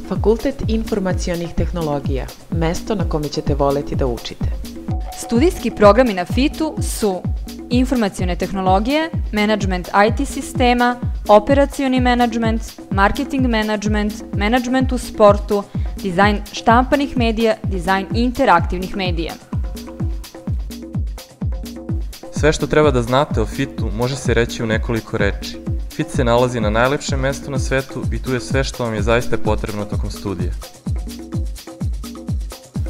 Fakultet informacionih tehnologija, mesto na kome ćete voleti da učite. Studijski programi na FIT-u su informacione tehnologije, menadžment IT sistema, operacioni menadžment, marketing menadžment, menadžment u sportu, dizajn štampanih medija, dizajn interaktivnih medija. Sve što treba da znate o FIT-u može se reći u nekoliko reči. FIT se nalazi na najlepšem mestu na svetu i tu je sve što vam je zaista potrebno tokom studija.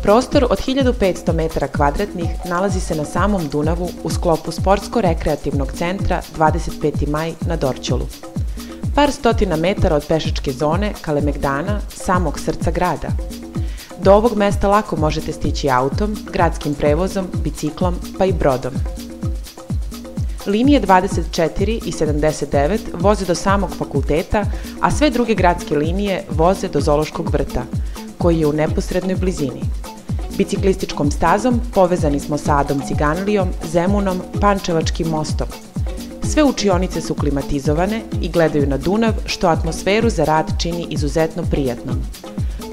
Prostor od 1500 metara kvadratnih nalazi se na samom Dunavu u sklopu Sportsko-rekreativnog centra 25. maj na Dorćolu. Par stotina metara od pešačke zone Kalemegdana, samog srca grada. Do ovog mesta lako možete stići autom, gradskim prevozom, biciklom pa i brodom. Linije 24 i 79 voze do samog fakulteta, a sve druge gradske linije voze do Zoološkog vrta, koji je u neposrednoj blizini. Biciklističkom stazom povezani smo sa Adom Ciganlijom, Zemunom, Pančevačkim mostom. Sve učionice su klimatizovane i gledaju na Dunav, što atmosferu za rad čini izuzetno prijatnom.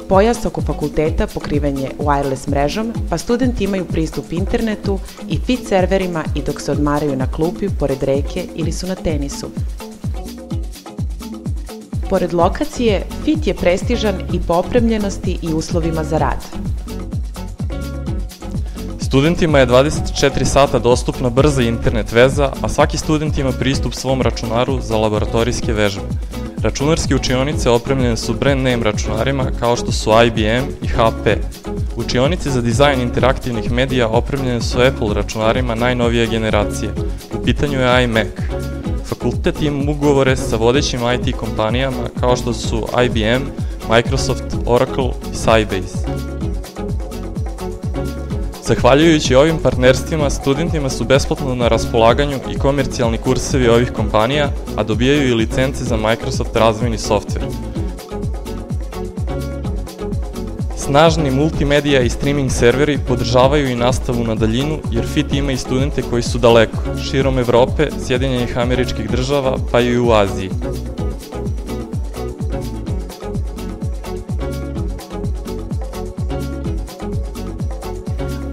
Pojas oko fakulteta pokriven je wireless mrežom, pa studenti imaju pristup internetu i FIT serverima i dok se odmaraju na klupi pored reke ili su na tenisu. Pored lokacije, FIT je prestižan i po opremljenosti i uslovima za rad. Studentima je 24 sata dostupna brza internet veza, a svaki student ima pristup svom računaru za laboratorijske vežbe. Računarske učionice opremljene su brand name računarima kao što su IBM i HP. Učionice za dizajn interaktivnih medija opremljene su Apple računarima najnovije generacije. U pitanju je iMac. Fakultet ima ugovore sa vodećim IT kompanijama kao što su IBM, Microsoft, Oracle i Sybase. Zahvaljujući ovim partnerstvima, studentima su besplatno na raspolaganju i komercijalni kursevi ovih kompanija, a dobijaju i licence za Microsoft razvojni softver. Snažni multimedija i streaming serveri podržavaju i nastavu na daljinu, jer FIT ima i studente koji su daleko, širom Evrope, Sjedinjenih Američkih Država, pa i u Aziji.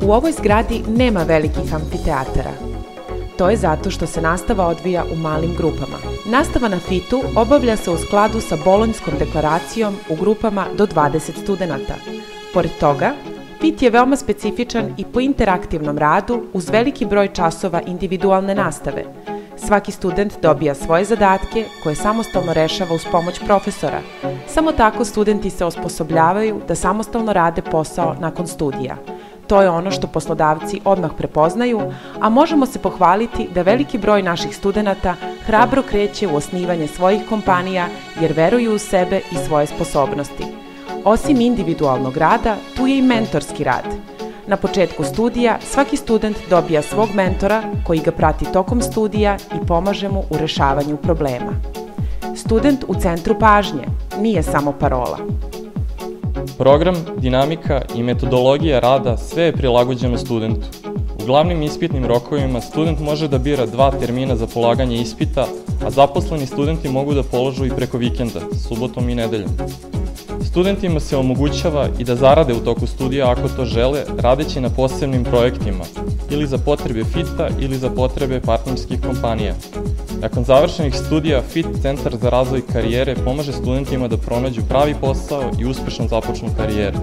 U ovoj zgradi nema velikih amfiteatara. To je zato što se nastava odvija u malim grupama. Nastava na FIT-u obavlja se u skladu sa Bolonjskom deklaracijom u grupama do 20 studenata. Pored toga, FIT je veoma specifičan i po interaktivnom radu uz veliki broj časova individualne nastave. Svaki student dobija svoje zadatke koje samostalno rešava uz pomoć profesora. Samo tako studenti se osposobljavaju da samostalno rade posao nakon studija. To je ono što poslodavci odmah prepoznaju, a možemo se pohvaliti da veliki broj naših studenata hrabro kreće u osnivanje svojih kompanija jer veruju u sebe i svoje sposobnosti. Osim individualnog rada, tu je i mentorski rad. Na početku studija svaki student dobija svog mentora koji ga prati tokom studija i pomaže mu u rešavanju problema. Student u centru pažnje nije samo parola. Program, dinamika i metodologija rada sve je prilagođeno studentu. U glavnim ispitnim rokovima student može da bira 2 termina za polaganje ispita, a zaposleni studenti mogu da polažu i preko vikenda, subotom i nedeljom. Studentima se omogućava i da zarade u toku studija ako to žele, radeći na posebnim projektima, ili za potrebe FIT-a ili za potrebe partnerskih kompanija. Nakon završenih studija, FIT Centar za razvoj karijere pomaže studentima da pronađu pravi posao i uspešno započnu karijeru.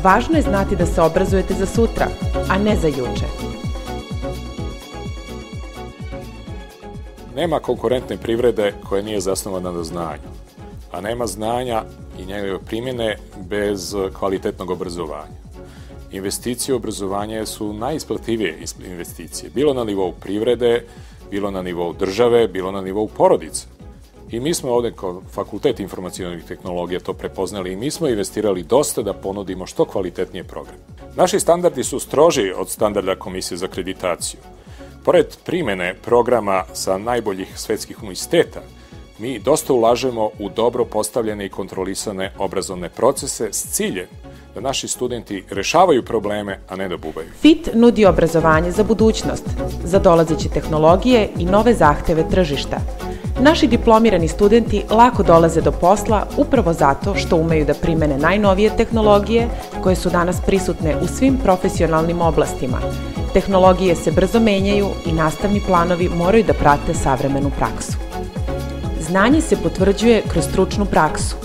Važno je znati da se obrazujete za sutra, a ne za juče. Nema konkurentne privrede koja nije zasnovana na znanju, a nema znanja i njegove primjene bez kvalitetnog obrazovanja. Investicije u obrazovanje su najisplativije investicije, bilo na nivou privrede, bilo na nivou države, bilo na nivou porodice. I mi smo ovde kao Fakultet informacionih tehnologija to prepoznali i mi smo investirali dosta da ponudimo što kvalitetnije programe. Naši standardi su stroži od standarda Komisije za akreditaciju. Pored primene programa sa najboljih svetskih univerziteta, mi dosta ulažemo u dobro postavljene i kontrolisane obrazovne procese s ciljem da naši studenti rešavaju probleme, a ne da bubaju. FIT nudi obrazovanje za budućnost, za dolazeće tehnologije i nove zahteve tržišta. Naši diplomirani studenti lako dolaze do posla upravo zato što umeju da primene najnovije tehnologije koje su danas prisutne u svim profesionalnim oblastima. Tehnologije se brzo menjaju i nastavni planovi moraju da prate savremenu praksu. Znanje se potvrđuje kroz stručnu praksu.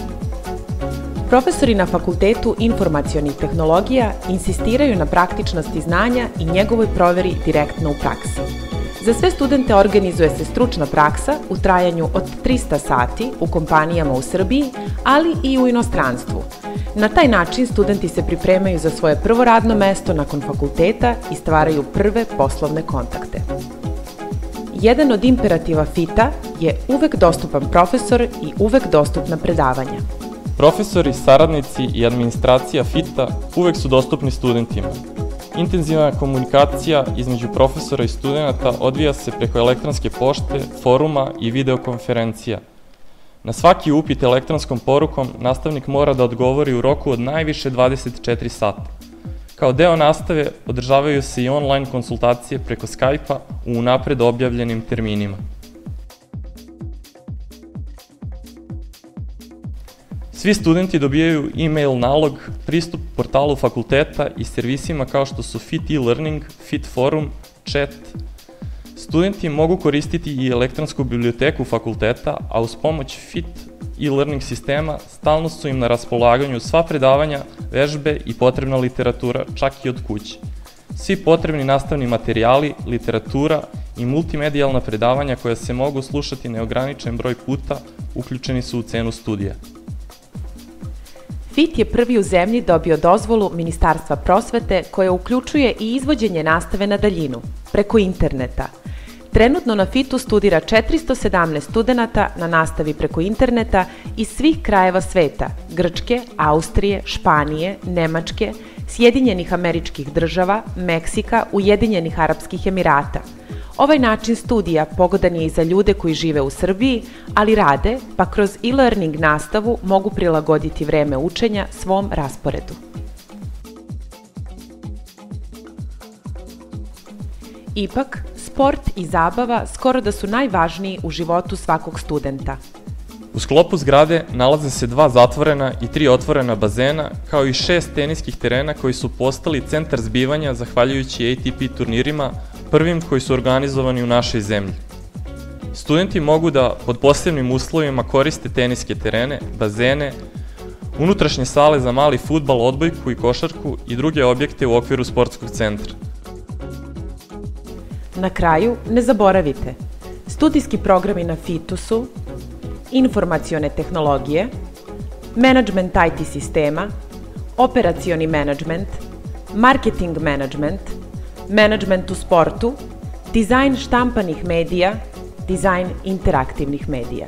Profesori na Fakultetu informacionih tehnologija insistiraju na praktičnosti znanja i njegovoj proveri direktno u praksi. Za sve studente organizuje se stručna praksa u trajanju od 300 sati u kompanijama u Srbiji, ali i u inostranstvu. Na taj način studenti se pripremaju za svoje prvo radno mesto nakon fakulteta i stvaraju prve poslovne kontakte. Jedan od imperativa FIT-a je uvek dostupan profesor i uvek dostupna predavanja. Profesori, saradnici i administracija FIT-a uvek su dostupni studentima. Intenzivna komunikacija između profesora i studenta odvija se preko elektronske pošte, foruma i videokonferencija. Na svaki upit elektronskom porukom nastavnik mora da odgovori u roku od najviše 24 sata. Kao deo nastave održavaju se i online konsultacije preko Skype-a u unapred objavljenim terminima. Svi studenti dobijaju e-mail nalog, pristup portalu fakulteta i servisima kao što su FIT e-learning, FIT forum, chat. Studenti mogu koristiti i elektronsku biblioteku fakulteta, a uz pomoć FIT e-learning sistema stalno su im na raspolaganju sva predavanja, vežbe i potrebna literatura, čak i od kuće. Svi potrebni nastavni materijali, literatura i multimedijalna predavanja koja se mogu slušati neograničen broj puta uključeni su u cenu studija. FIT je prvi u zemlji dobio dozvolu Ministarstva prosvete koja uključuje i izvođenje nastave na daljinu, preko interneta. Trenutno na FIT-u studira 417 studenata na nastavi preko interneta iz svih krajeva sveta, Grčke, Austrije, Španije, Nemačke, Sjedinjenih Američkih Država, Meksika, Ujedinjenih Arapskih Emirata. Ovaj način studija pogodan je i za ljude koji žive u Srbiji, ali rade, pa kroz e-learning nastavu mogu prilagoditi vreme učenja svom rasporedu. Ipak, sport i zabava skoro da su najvažniji u životu svakog studenta. U sklopu zgrade nalaze se 2 zatvorena i 3 otvorena bazena, kao i 6 teniskih terena koji su postali centar zbivanja zahvaljujući ATP turnirima, prvim koji su organizovani u našoj zemlji. Studenti mogu da pod posebnim uslovima koriste teniske terene, bazene, unutrašnje sale za mali fudbal, odbojku i košarku i druge objekte u okviru sportskog centra. Na kraju, ne zaboravite, studijski programi na FIT-u su informacione tehnologije, menadžment IT sistema, operacioni menadžment, marketing menadžment, menadžment u sportu, dizajn štampanih medija, dizajn interaktivnih medija.